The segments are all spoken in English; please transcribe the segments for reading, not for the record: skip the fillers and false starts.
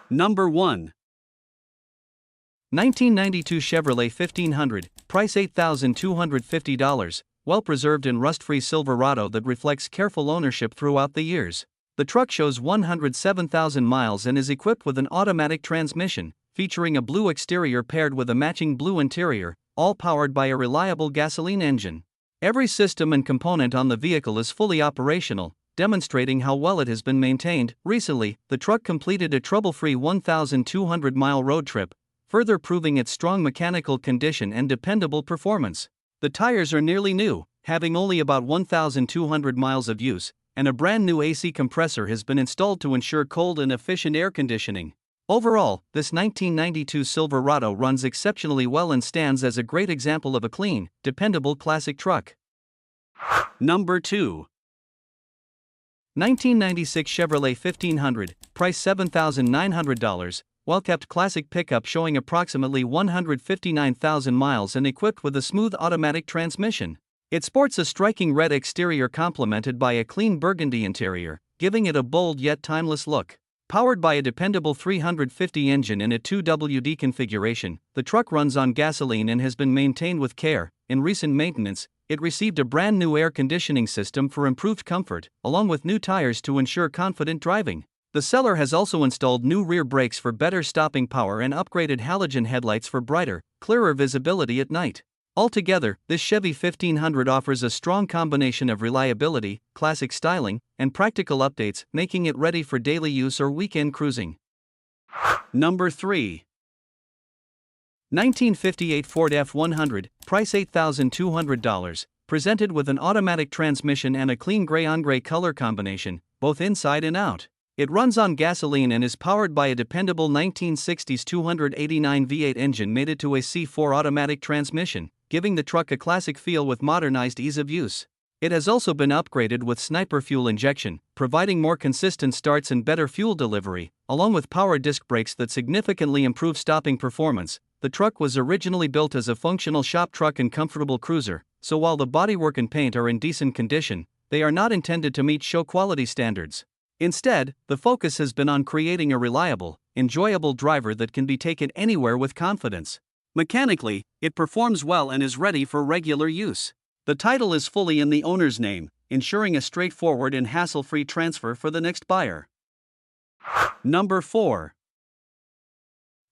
Number 1. 1992 Chevrolet 1500, price $8,250, well-preserved and rust-free Silverado that reflects careful ownership throughout the years. The truck shows 107,000 miles and is equipped with an automatic transmission, featuring a blue exterior paired with a matching blue interior, all powered by a reliable gasoline engine. Every system and component on the vehicle is fully operational, demonstrating how well it has been maintained. Recently, the truck completed a trouble-free 1,200-mile road trip, further proving its strong mechanical condition and dependable performance. The tires are nearly new, having only about 1,200 miles of use, and a brand new AC compressor has been installed to ensure cold and efficient air conditioning. Overall, this 1992 Silverado runs exceptionally well and stands as a great example of a clean, dependable classic truck. Number 2. 1996 Chevrolet 1500, price $7,900, well-kept classic pickup showing approximately 159,000 miles and equipped with a smooth automatic transmission. It sports a striking red exterior complemented by a clean burgundy interior, giving it a bold yet timeless look. Powered by a dependable 350 engine in a 2WD configuration, the truck runs on gasoline and has been maintained with care. In recent maintenance, it received a brand new air conditioning system for improved comfort, along with new tires to ensure confident driving. The seller has also installed new rear brakes for better stopping power and upgraded halogen headlights for brighter, clearer visibility at night. Altogether, this Chevy 1500 offers a strong combination of reliability, classic styling, and practical updates, making it ready for daily use or weekend cruising. Number 3. 1958 Ford F100, price $8,200, presented with an automatic transmission and a clean gray-on-gray color combination, both inside and out. It runs on gasoline and is powered by a dependable 1960s 289 V8 engine mated to a C4 automatic transmission, giving the truck a classic feel with modernized ease of use. It has also been upgraded with sniper fuel injection, providing more consistent starts and better fuel delivery, along with power disc brakes that significantly improve stopping performance. The truck was originally built as a functional shop truck and comfortable cruiser, so while the bodywork and paint are in decent condition, they are not intended to meet show quality standards. Instead, the focus has been on creating a reliable, enjoyable driver that can be taken anywhere with confidence. Mechanically, it performs well and is ready for regular use. The title is fully in the owner's name, ensuring a straightforward and hassle-free transfer for the next buyer. Number 4.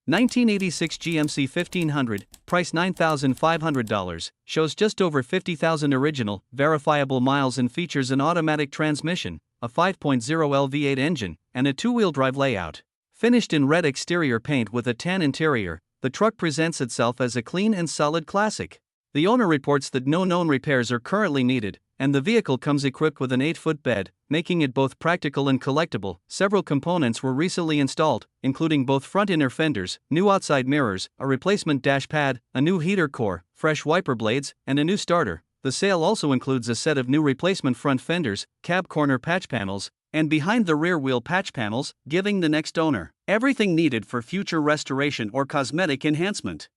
1986 GMC 1500, price $9,500, shows just over 50,000 original, verifiable miles and features an automatic transmission, a 5.0L V8 engine, and a two-wheel drive layout. Finished in red exterior paint with a tan interior, the truck presents itself as a clean and solid classic. The owner reports that no known repairs are currently needed, and the vehicle comes equipped with an 8-foot bed, making it both practical and collectible. Several components were recently installed, including both front inner fenders, new outside mirrors, a replacement dash pad, a new heater core, fresh wiper blades, and a new starter. The sale also includes a set of new replacement front fenders, cab corner patch panels, and behind the rear wheel patch panels, giving the next owner everything needed for future restoration or cosmetic enhancement.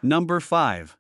Number 5.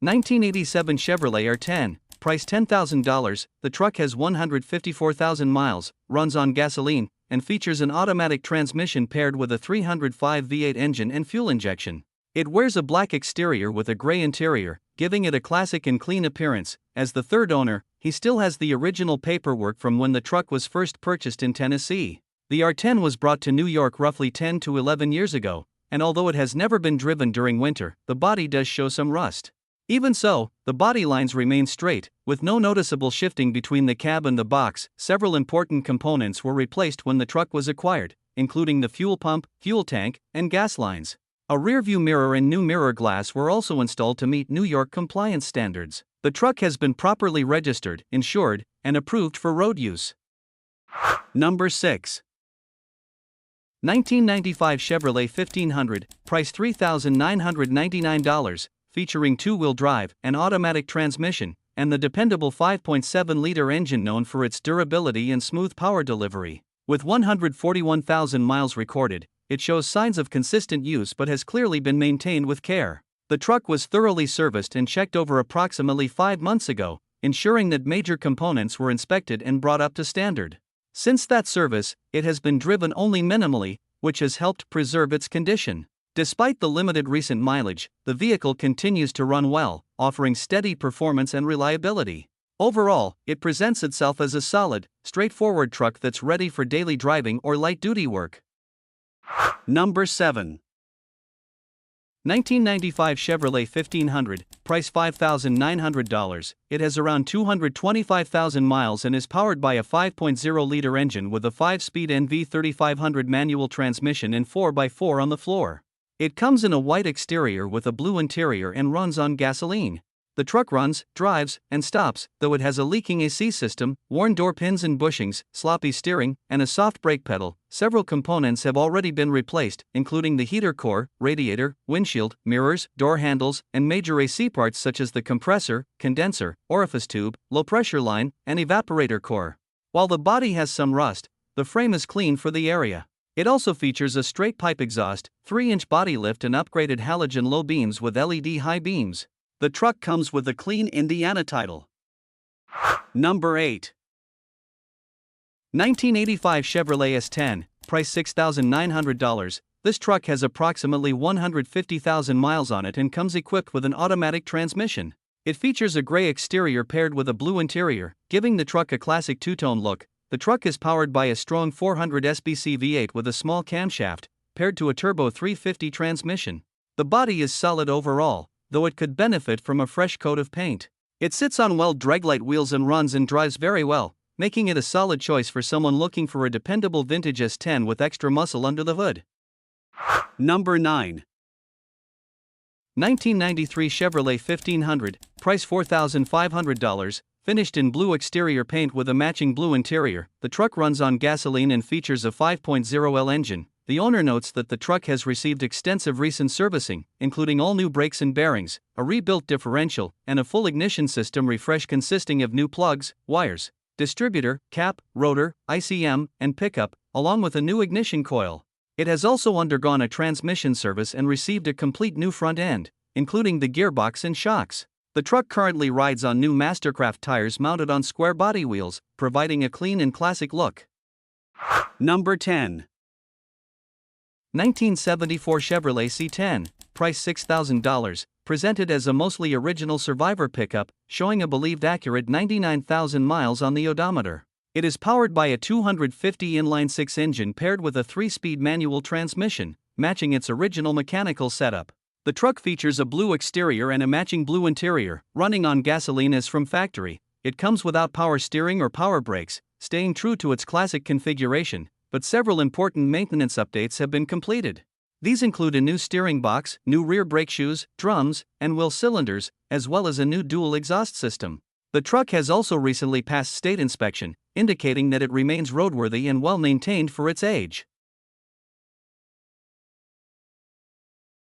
1987 Chevrolet R10, price $10,000, the truck has 154,000 miles, runs on gasoline, and features an automatic transmission paired with a 305 V8 engine and fuel injection. It wears a black exterior with a gray interior, giving it a classic and clean appearance. As the third owner, he still has the original paperwork from when the truck was first purchased in Tennessee. The R10 was brought to New York roughly 10 to 11 years ago, and although it has never been driven during winter, the body does show some rust. Even so, the body lines remain straight, with no noticeable shifting between the cab and the box. Several important components were replaced when the truck was acquired, including the fuel pump, fuel tank, and gas lines. A rearview mirror and new mirror glass were also installed to meet New York compliance standards. The truck has been properly registered, insured, and approved for road use. Number 6. 1995 Chevrolet 1500, price $3,999, featuring two-wheel drive, an automatic transmission, and the dependable 5.7-liter engine known for its durability and smooth power delivery. With 141,000 miles recorded, it shows signs of consistent use but has clearly been maintained with care. The truck was thoroughly serviced and checked over approximately 5 months ago, ensuring that major components were inspected and brought up to standard. Since that service, it has been driven only minimally, which has helped preserve its condition. Despite the limited recent mileage, the vehicle continues to run well, offering steady performance and reliability. Overall, it presents itself as a solid, straightforward truck that's ready for daily driving or light-duty work. Number 7. 1995 Chevrolet 1500, price $5,900. It has around 225,000 miles and is powered by a 5.0-liter engine with a 5-speed NV3500 manual transmission and 4x4 on the floor. It comes in a white exterior with a blue interior and runs on gasoline. The truck runs, drives, and stops, though it has a leaking AC system, worn door pins and bushings, sloppy steering, and a soft brake pedal. Several components have already been replaced, including the heater core, radiator, windshield, mirrors, door handles, and major AC parts such as the compressor, condenser, orifice tube, low-pressure line, and evaporator core. While the body has some rust, the frame is clean for the area. It also features a straight pipe exhaust, 3-inch body lift and upgraded halogen low beams with LED high beams. The truck comes with a clean Indiana title. Number 8. 1985 Chevrolet S10, price $6,900. This truck has approximately 150,000 miles on it and comes equipped with an automatic transmission. It features a gray exterior paired with a blue interior, giving the truck a classic two-tone look. The truck is powered by a strong 400 SBC V8 with a small camshaft, paired to a turbo 350 transmission. The body is solid overall, though it could benefit from a fresh coat of paint. It sits on well-draglite wheels and runs and drives very well, making it a solid choice for someone looking for a dependable vintage S10 with extra muscle under the hood. Number 9. 1993 Chevrolet 1500, price $4,500, finished in blue exterior paint with a matching blue interior. The truck runs on gasoline and features a 5.0L engine. The owner notes that the truck has received extensive recent servicing, including all new brakes and bearings, a rebuilt differential, and a full ignition system refresh consisting of new plugs, wires, distributor, cap, rotor, ICM, and pickup, along with a new ignition coil. It has also undergone a transmission service and received a complete new front end, including the gearbox and shocks. The truck currently rides on new Mastercraft tires mounted on square body wheels, providing a clean and classic look. Number 10. 1974 Chevrolet C10, price $6,000, presented as a mostly original survivor pickup, showing a believed accurate 99,000 miles on the odometer. It is powered by a 250 inline-6 engine paired with a 3-speed manual transmission, matching its original mechanical setup. The truck features a blue exterior and a matching blue interior, running on gasoline as from factory. It comes without power steering or power brakes, staying true to its classic configuration, but several important maintenance updates have been completed. These include a new steering box, new rear brake shoes, drums, and wheel cylinders, as well as a new dual exhaust system. The truck has also recently passed state inspection, indicating that it remains roadworthy and well maintained for its age.